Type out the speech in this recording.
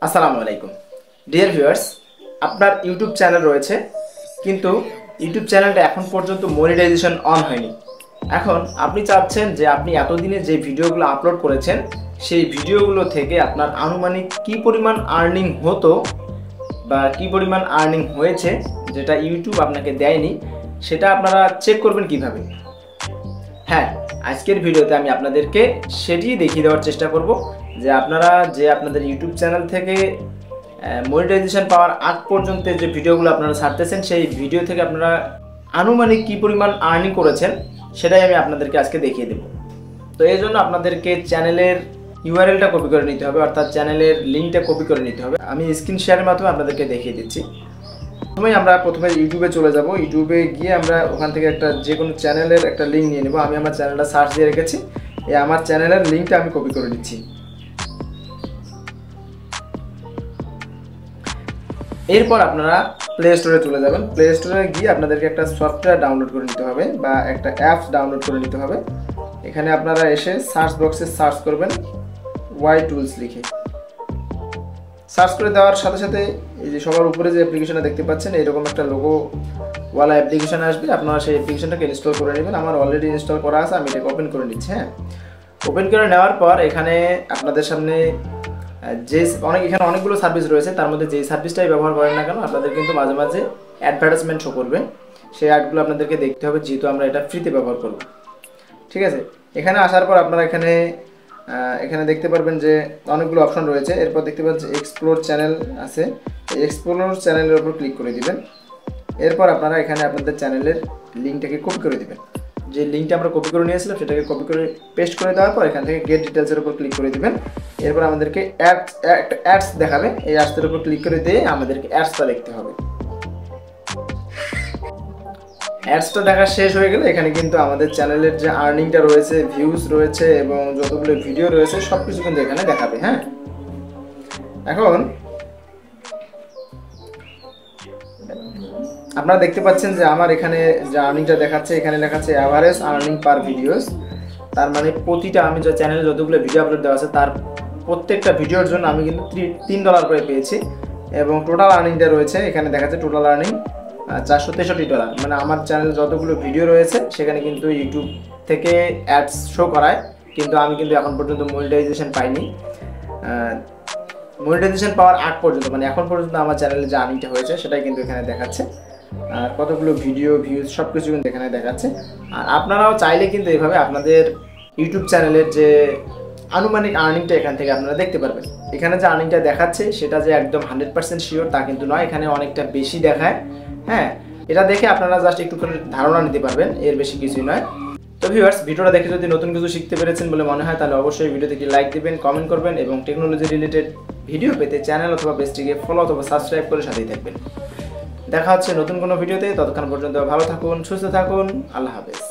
আসসালামু আলাইকুম dear viewers, আপনার ইউটিউব চ্যানেল রয়েছে কিন্তু ইউটিউব চ্যানেলটা এখন পর্যন্ত মনিটাইজেশন অন হয়নি। এখন আপনি চাচ্ছেন যে আপনি এতদিনে যে ভিডিওগুলো আপলোড করেছেন সেই ভিডিওগুলো থেকে আপনার আনুমানিক কি পরিমাণ আর্নিং হতো বা কি পরিমাণ আর্নিং হয়েছে যেটা ইউটিউব আপনাকে দেয়নি, সেটা আপনারা চেক করবেন কিভাবে। হ্যাঁ, আজকের ভিডিওতে আমি আপনাদেরকে সেটি দেখিয়ে দেওয়ার চেষ্টা করব যে আপনারা আপনাদের ইউটিউব চ্যানেল থেকে মনিটাইজেশন পাওয়ার আগ পর্যন্ত যে ভিডিওগুলো আপনারা ছাড়তেছেন সেই ভিডিও থেকে আপনারা আনুমানিক কী পরিমাণ আর্নিং করেছেন সেটাই আমি আপনাদেরকে আজকে দেখিয়ে দেব। তো এই জন্য আপনাদেরকে চ্যানেলের ইউআরএলটা কপি করে নিতে হবে, অর্থাৎ চ্যানেলের লিঙ্কটা কপি করে নিতে হবে। আমি স্ক্রিন শেয়ারের মাধ্যমে আপনাদেরকে দেখিয়ে দিচ্ছি। প্রথমে ইউটিউবে চলে যাব। ইউটিউবে গিয়ে আমরা ওখান থেকে যে কোনো চ্যানেলের একটা লিঙ্ক নিয়ে নেব। আমি আমার চ্যানেলটা সার্চ দিয়ে রেখেছি, আমার চ্যানেলের লিঙ্কটা আমি কপি করে নিচ্ছি। এরপর আপনারা প্লে স্টোরে চলে যাবেন। প্লে স্টোরে গিয়ে আপনাদেরকে একটা সফটওয়্যার ডাউনলোড করে নিতে হবে বা একটা অ্যাপস ডাউনলোড করে নিতে হবে। এখানে আপনারা এসে সার্চ বক্সে সার্চ করবেন ওয়াই টুলস লিখে। সার্চ করে দেওয়ার সাথে সাথে এই যে সবার উপরে যে অ্যাপ্লিকেশনটা দেখতে পাচ্ছেন এরকম একটা লোগোওয়ালা অ্যাপ্লিকেশন আসবে। আপনারা সেই অ্যাপ্লিকেশনটাকে ইনস্টল করে নেবেন। আমার অলরেডি ইনস্টল করা আছে, আমি এটাকে ওপেন করে নিচ্ছি। হ্যাঁ, ওপেন করে নেওয়ার পর এখানে আপনাদের সামনে এখানে অনেকগুলো সার্ভিস রয়েছে। তার মধ্যে যেই সার্ভিসটাই ব্যবহার করেন না কেন আপনাদের কিন্তু মাঝে মাঝে অ্যাডভার্টাইজমেন্ট শো করবে। সেই অ্যাডগুলো আপনাদেরকে দেখতে হবে, যেহেতু আমরা এটা ফ্রিতে ব্যবহার করব। ঠিক আছে, এখানে আসার পর আপনারা এখানে দেখতে পারবেন যে অনেকগুলো অপশন রয়েছে। এরপর দেখতে পাচ্ছেন এক্সপ্লোর চ্যানেল আছে, এই এক্সপ্লোর চ্যানেলের উপর ক্লিক করে দিবেন। এরপর আপনারা এখানে আপনাদের চ্যানেলের লিঙ্কটাকে কপি করে দিবেন। যে লিঙ্কটা আমরা কপি করে নিয়েছিলাম সেটাকে কপি করে পেস্ট করে দেওয়ার পর এখান থেকে গেট ডিটেলসের উপর ক্লিক করে দিবেন। এরপর আমাদেরকে অ্যাডস দেখাবে, এই অ্যাডসের উপর ক্লিক করে দিয়ে আমাদেরকে অ্যাডসটা দেখতে হবে। অ্যাডসটা দেখা শেষ হয়ে গেলে এখানে কিন্তু আমাদের চ্যানেলের যে আর্নিংটা রয়েছে, ভিউজ রয়েছে এবং যতগুলো ভিডিও রয়েছে সব কিছু কিন্তু এখানে দেখাবে। হ্যাঁ, এখন আপনারা দেখতে পাচ্ছেন যে আমার এখানে যে আর্নিংটা দেখাচ্ছে, এখানে দেখাচ্ছে অ্যাভারেজ আর্নিং পার ভিডিওস। তার মানে প্রতিটা আমি যে চ্যানেলে যতগুলো ভিডিও আপলোড দেওয়া আছে তার প্রত্যেকটা ভিডিওর জন্য আমি কিন্তু $3 করে পেয়েছি। এবং টোটাল আর্নিংটা রয়েছে এখানে দেখাচ্ছে টোটাল আর্নিং $463। মানে আমার চ্যানেলে যতগুলো ভিডিও রয়েছে সেখানে কিন্তু ইউটিউব থেকে অ্যাডস শো করায়, কিন্তু আমি কিন্তু এখন পর্যন্ত মনিটাইজেশন পাইনি। মনিটাইজেশন পাওয়ার আগ পর্যন্ত মানে এখন পর্যন্ত আমার চ্যানেলে যে আর্নিংটা হয়েছে সেটাই কিন্তু এখানে দেখাচ্ছে। আর কতগুলো ভিডিও ভিউজ সব কিছু কিন্তু এখানে দেখাচ্ছে। আর আপনারাও চাইলে কিন্তু এইভাবে আপনাদের ইউটিউব চ্যানেলের যে আনুমানিক আর্নিংটা এখান থেকে আপনারা দেখতে পারবেন। এখানে যে আর্নিংটা দেখাচ্ছে সেটা যে একদম 100% শিওর তা কিন্তু নয়, এখানে অনেকটা বেশি দেখায়। হ্যাঁ, এটা দেখে আপনারা জাস্ট একটু ধারণা নিতে পারবেন, এর বেশি কিছুই নয়। তো ভিউয়ার্স, ভিডিওটা দেখে যদি নতুন কিছু শিখতে পেরেছেন বলে মনে হয় তাহলে অবশ্যই ভিডিওতে একটি লাইক দিবেন, কমেন্ট করবেন এবং টেকনোলজি রিলেটেড ভিডিও পেতে চ্যানেল অথবা পেজটিকে ফলো অথবা সাবস্ক্রাইব করে সাথেই থাকবেন। দেখা হচ্ছে নতুন কোনো ভিডিওতে। ততক্ষণ পর্যন্ত ভালো থাকুন, সুস্থ থাকুন। আল্লাহ হাফেজ।